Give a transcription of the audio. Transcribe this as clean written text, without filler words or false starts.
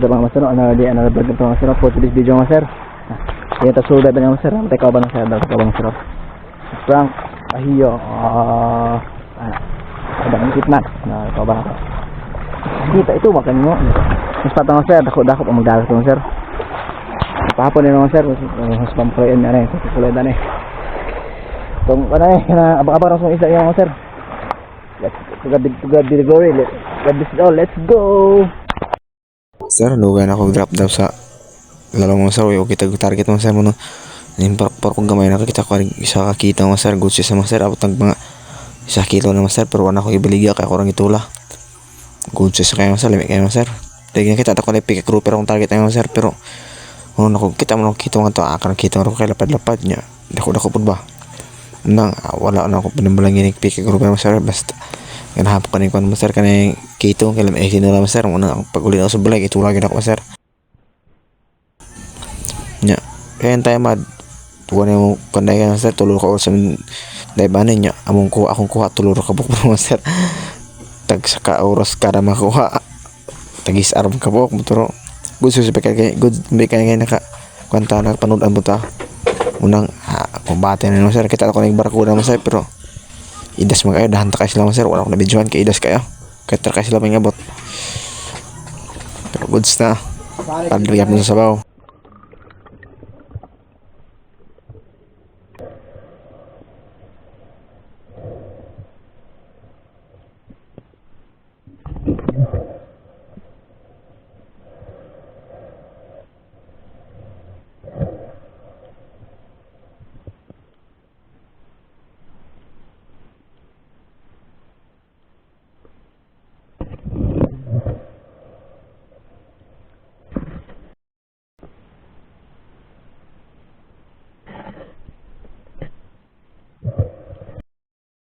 Mga master, di vlog ito mga master for today's video mga sir. Yan ta sudah ba mga sir? Matay ka ba ng sir? Ka ba ng sir? Frank ahiyo ada ang kitna na ka ba? Kita itu makan mo. Mas patang sir, dako pamagdagat mga sir. Pahapon ni mga sir, mas pamprayan na rin, kulay na tong kana abang-abang sa isa yung mga sir. Let's go. Sir, lugan ako drop down sa lalong mga sir, okay target mga sir mo no. Nin par kung gamay nakita ko isa kakita mga sir, good sa mga sir, abot ng mga isa kilo na mga sir, pero wala ko ibaligya kaya ko rang itula. Good sa kayo mga sir, limit kayo mga sir. Tignan kita ko lang pick grouper akong target mga sir, pero ano nako kita mo kita nga to akan kita ro kay lapad-lapad nya. Dako pud ba. Nang wala na ako pinambalangin pick grouper mga sir, basta ganahap ko ni kon mga sir kanay kito kay lam sinula mga sir, una pag uli ako sa balay itula gid ako mga sir. Nya kaya tayo mad tuwa mo kanday ka sir, tulor ko sa daybanan nya among ko akong kuha tulor ka buk mga sir. Tag sa ka oras kada makuha tagis arm ka buk motoro good sa kay good may kay naka kwanta na panood mo ta unang kumbate na sir, kita ko ning barkuda mo sir, pero idas mo kayo dahan ta kay sila mo sir, wala ko na videohan kay idas kayo kay tra kay sila may ngabot, pero goods na padriyap mo sa sabaw.